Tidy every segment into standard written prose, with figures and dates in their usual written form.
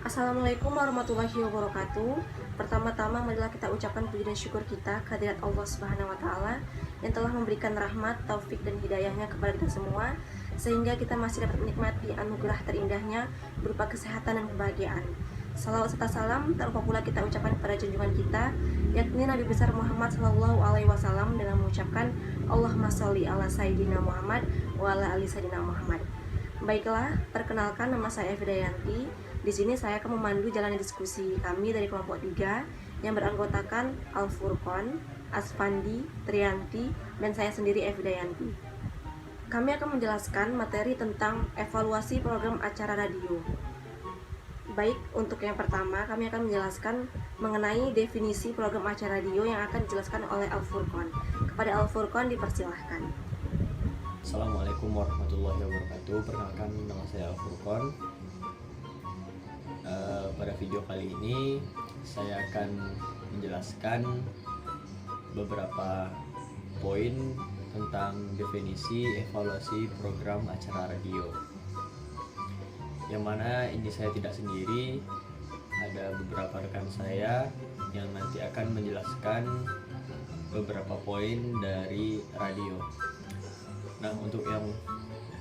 Assalamualaikum warahmatullahi wabarakatuh. Pertama-tama marilah kita ucapkan puji dan syukur kita kehadirat Allah Subhanahu wa taala yang telah memberikan rahmat, taufik dan hidayahnya kepada kita semua sehingga kita masih dapat menikmati anugerah terindahnya berupa kesehatan dan kebahagiaan. Salawat serta salam tak lupa pula kita ucapkan kepada junjungan kita yakni Nabi besar Muhammad Sallallahu Alaihi Wasallam dengan mengucapkan Allahumma sholli ala Sayyidina Muhammad wa ala ali Sayyidina Muhammad. Baiklah, perkenalkan nama saya Evidayanti. Di sini saya akan memandu jalannya diskusi kami dari kelompok 3 yang beranggotakan Al-Furqon, Asfandi, Trianti, dan saya sendiri Evidayanti. Kami akan menjelaskan materi tentang evaluasi program acara radio. Baik, untuk yang pertama kami akan menjelaskan mengenai definisi program acara radio yang akan dijelaskan oleh Al-Furqon. Kepada Al-Furqon dipersilahkan. Assalamualaikum warahmatullahi wabarakatuh. Perkenalkan, nama saya Al-Furqon. Pada video kali ini saya akan menjelaskan beberapa poin tentang definisi evaluasi program acara radio. Yang mana ini saya tidak sendiri, ada beberapa rekan saya yang nanti akan menjelaskan beberapa poin dari radio. Nah, untuk yang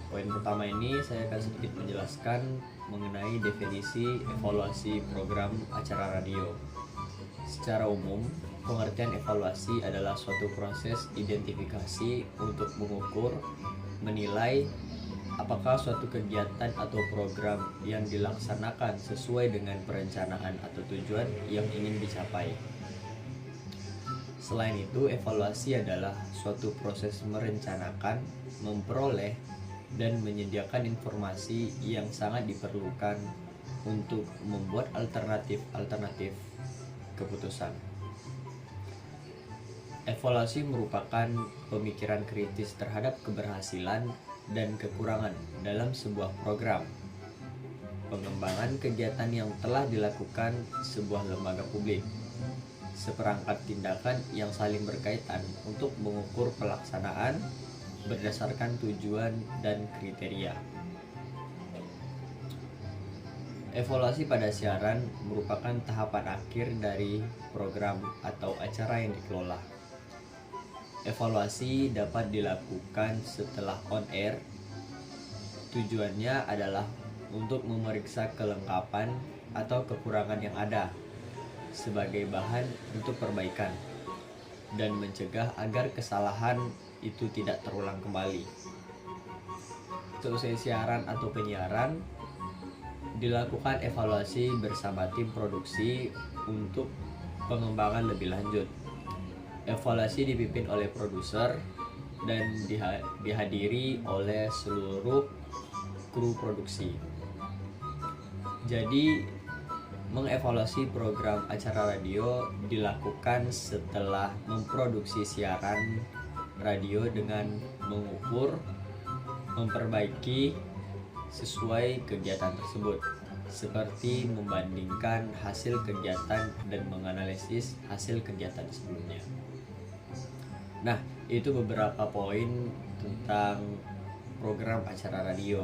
poin pertama ini saya akan sedikit menjelaskan mengenai definisi evaluasi program acara radio. Secara umum, pengertian evaluasi adalah suatu proses identifikasi untuk mengukur, menilai apakah suatu kegiatan atau program yang dilaksanakan sesuai dengan perencanaan atau tujuan yang ingin dicapai. Selain itu, evaluasi adalah suatu proses merencanakan, memperoleh, dan menyediakan informasi yang sangat diperlukan untuk membuat alternatif keputusan. Evaluasi merupakan pemikiran kritis terhadap keberhasilan dan kekurangan dalam sebuah program, pengembangan kegiatan yang telah dilakukan sebuah lembaga publik, seperangkat tindakan yang saling berkaitan untuk mengukur pelaksanaan berdasarkan tujuan dan kriteria. Evaluasi pada siaran merupakan tahapan akhir dari program atau acara yang dikelola. Evaluasi dapat dilakukan setelah on air. Tujuannya adalah untuk memeriksa kelengkapan atau kekurangan yang ada sebagai bahan untuk perbaikan dan mencegah agar kesalahan itu tidak terulang kembali. Selesai siaran atau penyiaran, dilakukan evaluasi bersama tim produksi untuk pengembangan lebih lanjut. Evaluasi dipimpin oleh produser dan dihadiri oleh seluruh kru produksi. Jadi, mengevaluasi program acara radio dilakukan setelah memproduksi siaran radio dengan mengukur, memperbaiki sesuai kegiatan tersebut, seperti membandingkan hasil kegiatan dan menganalisis hasil kegiatan sebelumnya. Nah, itu beberapa poin tentang program acara radio.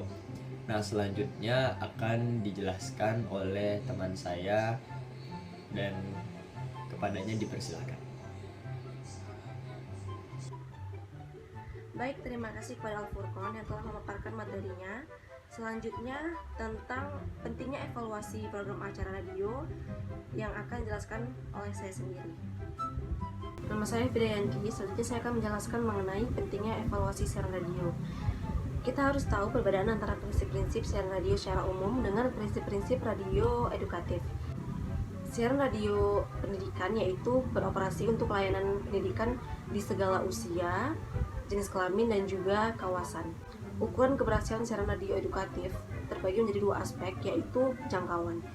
Nah, selanjutnya akan dijelaskan oleh teman saya dan kepadanya dipersilakan. Baik, terima kasih kepada Al-Furqon yang telah memaparkan materinya. Selanjutnya tentang pentingnya evaluasi program acara radio yang akan dijelaskan oleh saya sendiri. Nama saya Evidayanti. Selanjutnya saya akan menjelaskan mengenai pentingnya evaluasi siaran radio. Kita harus tahu perbedaan antara prinsip-prinsip siaran radio secara umum dengan prinsip-prinsip radio edukatif. Siaran radio pendidikan yaitu beroperasi untuk layanan pendidikan di segala usia, jenis kelamin, dan juga kawasan. Ukuran keberhasilan siaran radio edukatif terbagi menjadi dua aspek, yaitu jangkauan.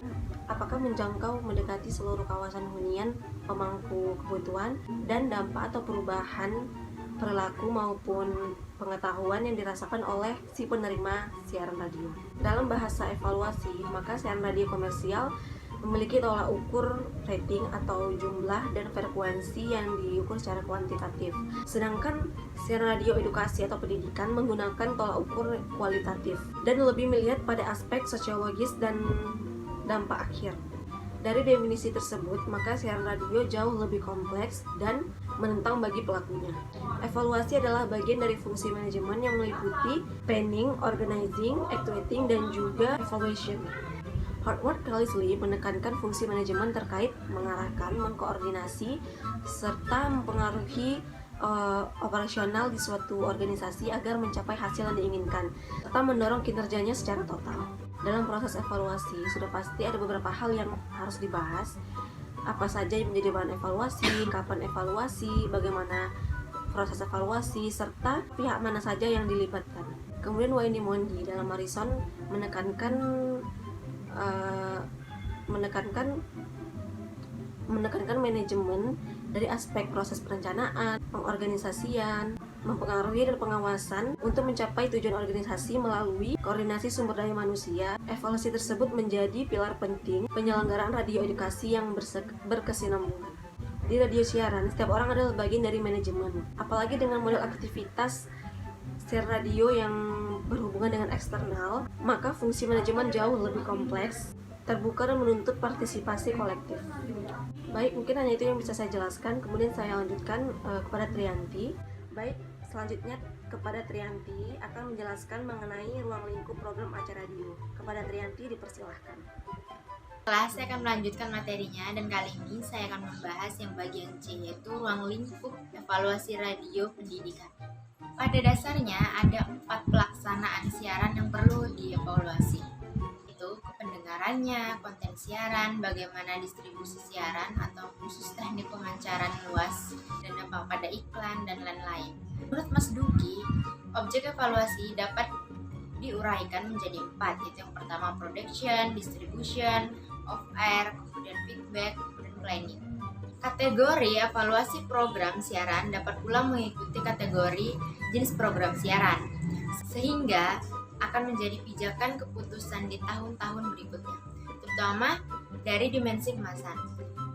Apakah menjangkau mendekati seluruh kawasan hunian pemangku kebutuhan, dan dampak atau perubahan perilaku maupun pengetahuan yang dirasakan oleh si penerima siaran radio. Dalam bahasa evaluasi, maka siaran radio komersial memiliki tolak ukur rating atau jumlah dan frekuensi yang diukur secara kuantitatif. Sedangkan siaran radio edukasi atau pendidikan menggunakan tolak ukur kualitatif dan lebih melihat pada aspek sosiologis dan dampak akhir. Dari definisi tersebut, maka siaran radio jauh lebih kompleks dan menentang bagi pelakunya. Evaluasi adalah bagian dari fungsi manajemen yang meliputi planning, organizing, actuating, dan juga evaluation. Howard Carlisle menekankan fungsi manajemen terkait mengarahkan, mengkoordinasi, serta mempengaruhi operasional di suatu organisasi agar mencapai hasil yang diinginkan, serta mendorong kinerjanya secara total. Dalam proses evaluasi, sudah pasti ada beberapa hal yang harus dibahas. Apa saja yang menjadi bahan evaluasi, kapan evaluasi, bagaimana proses evaluasi, serta pihak mana saja yang dilibatkan. Kemudian Wayne Mondi dalam Harrison menekankan manajemen dari aspek proses perencanaan, pengorganisasian, mempengaruhi dan pengawasan untuk mencapai tujuan organisasi melalui koordinasi sumber daya manusia. Evaluasi tersebut menjadi pilar penting penyelenggaraan radio edukasi yang berkesinambungan. Di radio siaran, setiap orang adalah bagian dari manajemen. Apalagi dengan model aktivitas siaran radio yang berhubungan dengan eksternal, maka fungsi manajemen jauh lebih kompleks, terbuka dan menuntut partisipasi kolektif. Baik, mungkin hanya itu yang bisa saya jelaskan. Kemudian saya lanjutkan kepada Trianti. Baik, selanjutnya kepada Trianti akan menjelaskan mengenai ruang lingkup program acara radio. Kepada Trianti dipersilahkan. Saya akan melanjutkan materinya, dan kali ini saya akan membahas yang bagian C, yaitu ruang lingkup evaluasi radio pendidikan. Pada dasarnya ada 4 pelaksanaan siaran yang perlu dievaluasi, yaitu kependengarannya, konten siaran, bagaimana distribusi siaran atau khusus teknik pemancaran luas, dan dampak pada iklan, dan lain-lain. Menurut Mas Duki, objek evaluasi dapat diuraikan menjadi 4, yaitu yang pertama production, distribution, off-air, kemudian feedback, dan planning. Kategori evaluasi program siaran dapat pula mengikuti kategori jenis program siaran, sehingga akan menjadi pijakan keputusan di tahun-tahun berikutnya, terutama dari dimensi kemasan.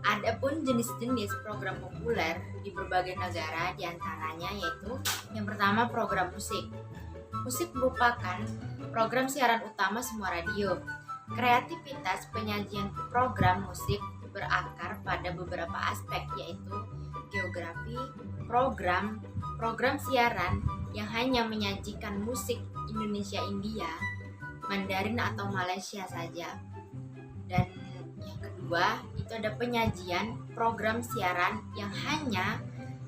Adapun jenis-jenis program populer di berbagai negara, diantaranya yaitu yang pertama program musik. Musik merupakan program siaran utama semua radio. Kreativitas penyajian program musik berakar pada beberapa aspek, yaitu geografi, program siaran yang hanya menyajikan musik Indonesia India, Mandarin atau Malaysia saja. Dan yang kedua, itu ada penyajian program siaran yang hanya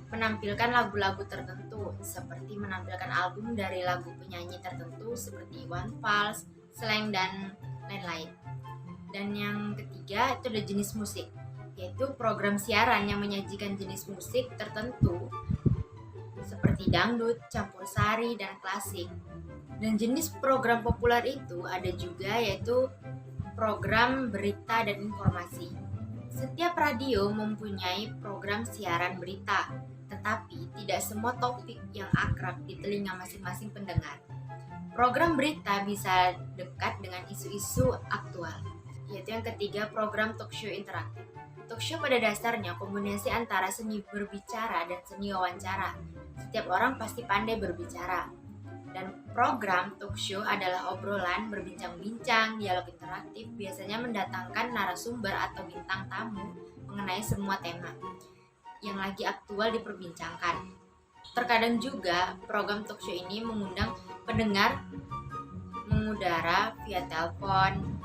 menampilkan lagu-lagu tertentu, seperti menampilkan album dari lagu penyanyi tertentu seperti Iwan Fals, Slank, dan lain-lain. Dan yang ketiga itu ada jenis musik, yaitu program siaran yang menyajikan jenis musik tertentu seperti dangdut, campur sari, dan klasik. Dan jenis program populer itu ada juga, yaitu program berita dan informasi. Setiap radio mempunyai program siaran berita, tetapi tidak semua topik yang akrab di telinga masing-masing pendengar. Program berita bisa dekat dengan isu-isu aktual, yaitu yang ketiga program talk show interaktif. Talk show pada dasarnya kombinasi antara seni berbicara dan seni wawancara. Setiap orang pasti pandai berbicara. Dan program talk show adalah obrolan, berbincang-bincang, dialog interaktif, biasanya mendatangkan narasumber atau bintang tamu mengenai semua tema yang lagi aktual diperbincangkan. Terkadang juga program talk show ini mengundang pendengar mengudara via telepon,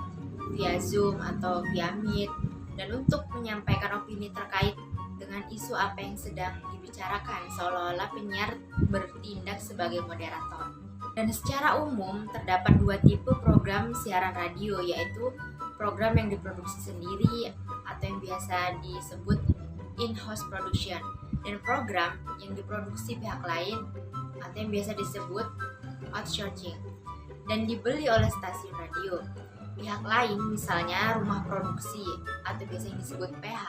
via Zoom atau via Meet, dan untuk menyampaikan opini terkait dengan isu apa yang sedang dibicarakan, seolah-olah penyiar bertindak sebagai moderator. Dan secara umum terdapat 2 tipe program siaran radio, yaitu program yang diproduksi sendiri atau yang biasa disebut in-house production, dan program yang diproduksi pihak lain atau yang biasa disebut outsourcing dan dibeli oleh stasiun radio. Pihak lain misalnya rumah produksi atau biasa yang disebut PH.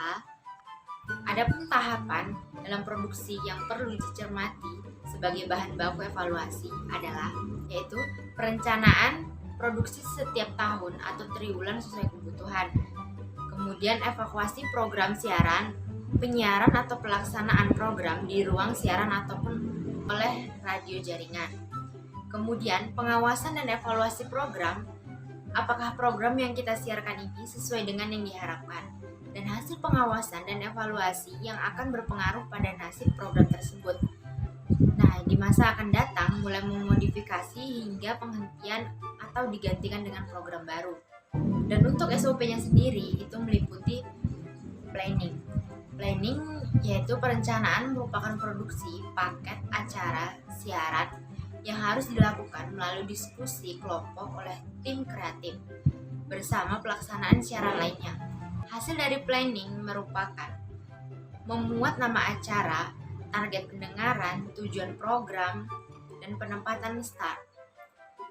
Adapun tahapan dalam produksi yang perlu dicermati sebagai bahan baku evaluasi adalah yaitu perencanaan produksi setiap tahun atau triwulan sesuai kebutuhan. Kemudian evakuasi program siaran, penyiaran atau pelaksanaan program di ruang siaran ataupun oleh radio jaringan. Kemudian pengawasan dan evaluasi program apakah program yang kita siarkan ini sesuai dengan yang diharapkan, dan hasil pengawasan dan evaluasi yang akan berpengaruh pada nasib program tersebut. Nah, di masa akan datang mulai memodifikasi hingga penghentian atau digantikan dengan program baru. Dan untuk SOP-nya sendiri itu meliputi planning. Planning yaitu perencanaan merupakan produksi paket acara siaran yang harus dilakukan melalui diskusi kelompok oleh tim kreatif bersama pelaksanaan siaran lainnya. Hasil dari planning merupakan memuat nama acara, target pendengaran, tujuan program, dan penempatan start,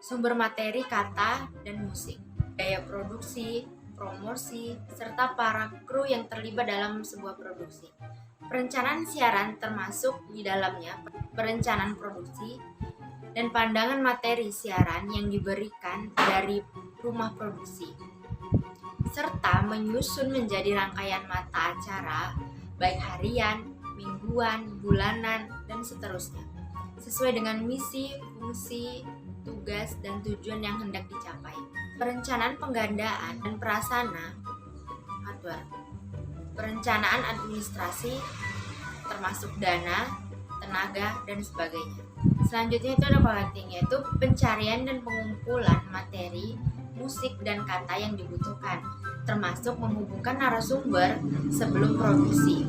sumber materi kata dan musik, biaya produksi, promosi, serta para kru yang terlibat dalam sebuah produksi. Perencanaan siaran termasuk di dalamnya perencanaan produksi dan pandangan materi siaran yang diberikan dari rumah produksi, serta menyusun menjadi rangkaian mata acara baik harian, mingguan, bulanan, dan seterusnya sesuai dengan misi, fungsi, tugas, dan tujuan yang hendak dicapai. Perencanaan penggandaan dan prasarana hardware, perencanaan administrasi termasuk dana, tenaga, dan sebagainya. Selanjutnya itu ada collecting, yaitu pencarian dan pengumpulan materi, musik, dan kata yang dibutuhkan, termasuk menghubungkan narasumber sebelum produksi.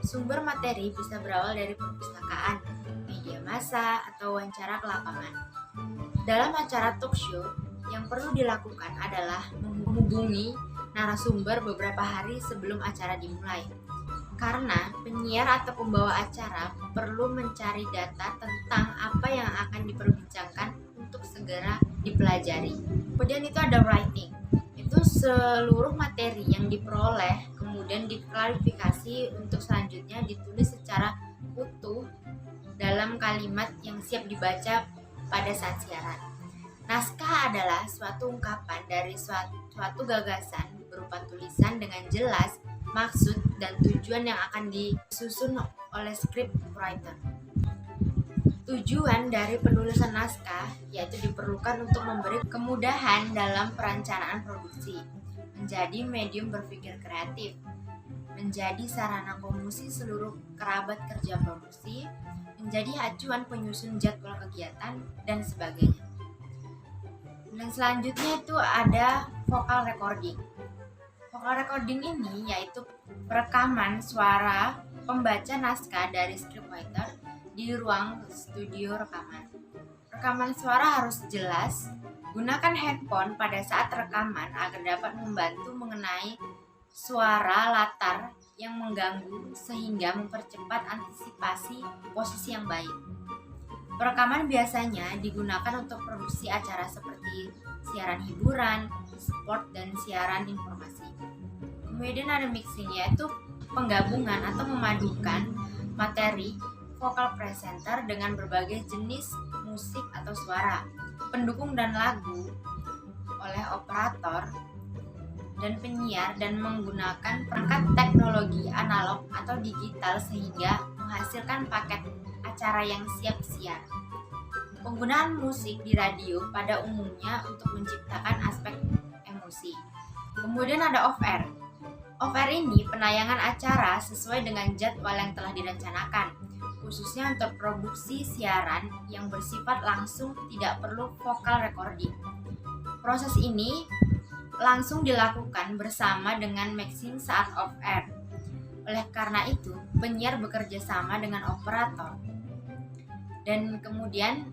Sumber materi bisa berawal dari perpustakaan, media massa, atau wawancara ke lapangan. Dalam acara talk show, yang perlu dilakukan adalah menghubungi narasumber beberapa hari sebelum acara dimulai. Karena penyiar atau pembawa acara perlu mencari data tentang apa yang akan diperbincangkan untuk segera dipelajari. Kemudian itu ada writing. Itu seluruh materi yang diperoleh kemudian diklarifikasi untuk selanjutnya ditulis secara utuh dalam kalimat yang siap dibaca pada saat siaran. Naskah adalah suatu ungkapan dari suatu gagasan berupa tulisan dengan jelas maksud dan tujuan yang akan disusun oleh script writer. Tujuan dari penulisan naskah yaitu diperlukan untuk memberi kemudahan dalam perencanaan produksi, menjadi medium berpikir kreatif, menjadi sarana komunikasi seluruh kerabat kerja produksi, menjadi acuan penyusun jadwal kegiatan, dan sebagainya. Dan selanjutnya itu ada vocal recording. Vocal recording ini yaitu perekaman suara pembaca naskah dari scriptwriter di ruang studio rekaman. Rekaman suara harus jelas. Gunakan handphone pada saat rekaman agar dapat membantu mengenai suara latar yang mengganggu sehingga mempercepat antisipasi posisi yang baik. Perekaman biasanya digunakan untuk produksi acara seperti siaran hiburan, sport, dan siaran informasi. Kemudian ada mixing, yaitu penggabungan atau memadukan materi vokal presenter dengan berbagai jenis musik atau suara, pendukung dan lagu oleh operator dan penyiar, dan menggunakan perangkat teknologi analog atau digital sehingga menghasilkan paket acara yang siap siar. Penggunaan musik di radio pada umumnya untuk menciptakan aspek emosi. Kemudian ada off-air. Off-air ini penayangan acara sesuai dengan jadwal yang telah direncanakan, khususnya untuk produksi siaran yang bersifat langsung tidak perlu vocal recording. Proses ini langsung dilakukan bersama dengan mixing saat off-air. Oleh karena itu, penyiar bekerja sama dengan operator. Dan kemudian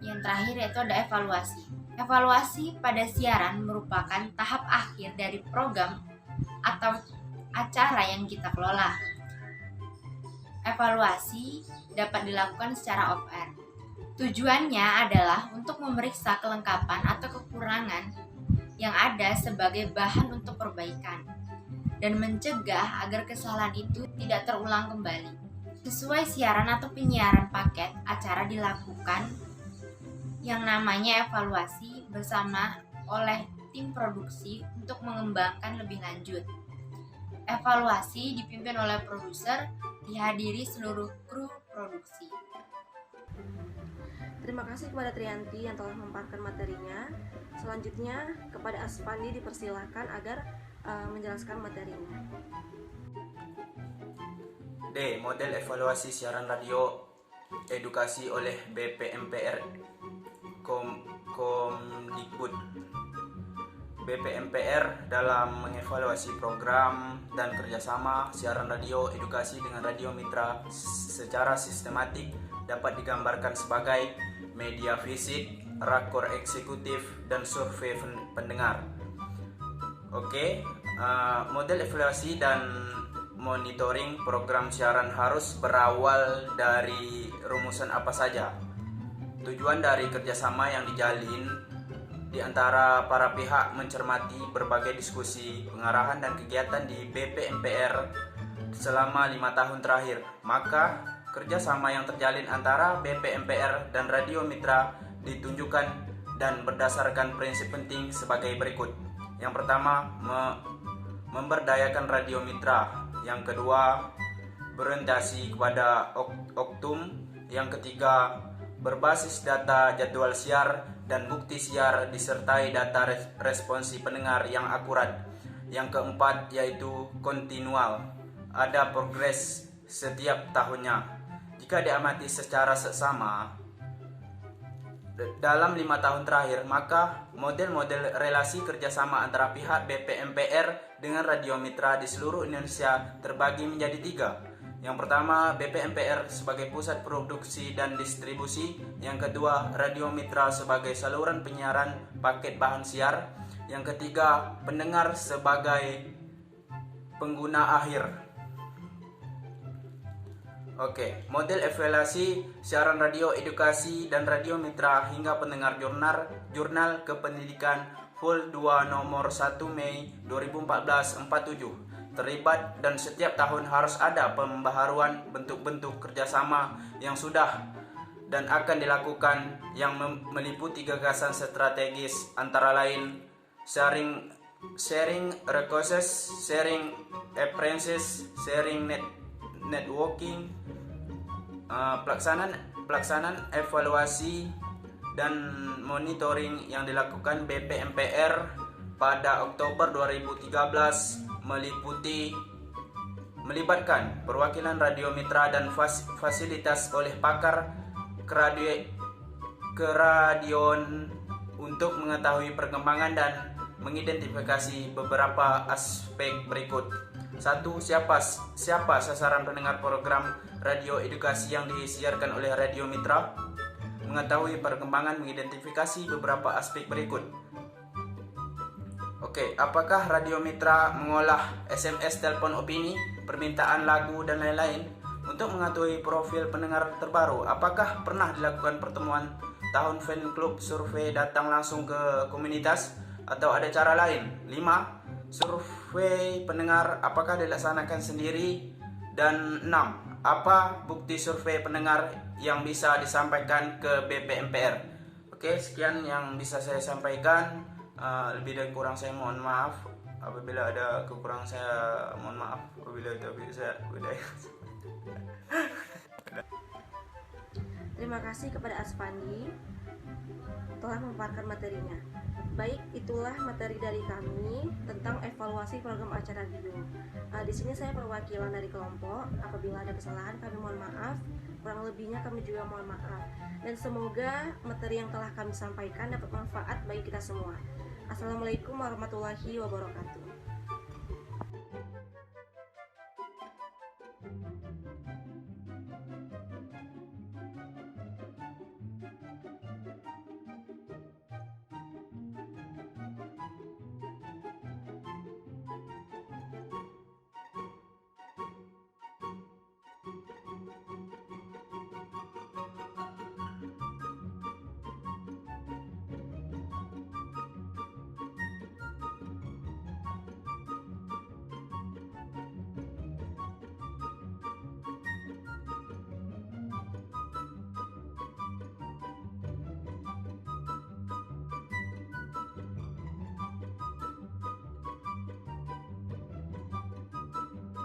yang terakhir yaitu ada evaluasi. Evaluasi pada siaran merupakan tahap akhir dari program atau acara yang kita kelola. Evaluasi dapat dilakukan secara off-air. Tujuannya adalah untuk memeriksa kelengkapan atau kekurangan yang ada sebagai bahan untuk perbaikan dan mencegah agar kesalahan itu tidak terulang kembali. Sesuai siaran atau penyiaran paket, acara dilakukan yang namanya evaluasi bersama oleh tim produksi untuk mengembangkan lebih lanjut. Evaluasi dipimpin oleh produser, dihadiri seluruh kru produksi. Terima kasih kepada Trianti yang telah memaparkan materinya. Selanjutnya kepada Aspandi dipersilahkan agar menjelaskan materinya. D. Model evaluasi siaran radio edukasi oleh BPMPR Komdikbud. BPMPR dalam mengevaluasi program dan kerjasama siaran radio edukasi dengan radio mitra secara sistematik dapat digambarkan sebagai media fisik, rakor eksekutif, dan survei pendengar. Oke, model evaluasi dan monitoring program siaran harus berawal dari rumusan apa saja. Tujuan dari kerjasama yang dijalin di antara para pihak mencermati berbagai diskusi, pengarahan, dan kegiatan di BPMPR selama 5 tahun terakhir. Maka kerjasama yang terjalin antara BPMPR dan radio mitra ditunjukkan dan berdasarkan prinsip penting sebagai berikut. Yang pertama, memberdayakan radio mitra. Yang kedua, berorientasi kepada oktum. Yang ketiga, berbasis data jadwal siar dan bukti siar disertai data responsi pendengar yang akurat. Yang keempat yaitu kontinual, ada progres setiap tahunnya. Jika diamati secara seksama dalam 5 tahun terakhir, maka model-model relasi kerjasama antara pihak BPMPR dengan radio mitra di seluruh Indonesia terbagi menjadi 3. Yang pertama, BPMPR sebagai pusat produksi dan distribusi. Yang kedua, radio mitra sebagai saluran penyiaran paket bahan siar. Yang ketiga, pendengar sebagai pengguna akhir. Oke, model evaluasi siaran radio edukasi dan radio mitra hingga pendengar jurnal kependidikan Vol 2 nomor 1 Mei 2014 47 terlibat, dan setiap tahun harus ada pembaharuan bentuk-bentuk kerjasama yang sudah dan akan dilakukan yang meliputi gagasan strategis antara lain sharing resources, sharing apprentices, sharing networking, pelaksanaan evaluasi dan monitoring yang dilakukan BPMPR pada Oktober 2013 melibatkan perwakilan radio mitra dan fasilitas oleh pakar keradioan untuk mengetahui perkembangan dan mengidentifikasi beberapa aspek berikut. 1. Siapa sasaran pendengar program radio edukasi yang disiarkan oleh radio mitra? Mengetahui perkembangan, mengidentifikasi beberapa aspek berikut. Oke, apakah radio mitra mengolah SMS, telepon opini, permintaan lagu, dan lain-lain? Untuk mengetahui profil pendengar terbaru, apakah pernah dilakukan pertemuan tahun fan club, survei, datang langsung ke komunitas, atau ada cara lain? 5. Survei pendengar apakah dilaksanakan sendiri? Dan 6. Apa bukti survei pendengar yang bisa disampaikan ke BPMPR? Oke, sekian yang bisa saya sampaikan. Lebih dan kurang saya mohon maaf. Apabila ada kekurangan saya mohon maaf. Apabila saya budaya. Terima kasih kepada Aspandi telah memaparkan materinya. Baik, itulah materi dari kami tentang evaluasi program acara radio. Di sini saya perwakilan dari kelompok. Apabila ada kesalahan kami mohon maaf. Kurang lebihnya kami juga mohon maaf. Dan semoga materi yang telah kami sampaikan dapat manfaat bagi kita semua. Assalamualaikum warahmatullahi wabarakatuh.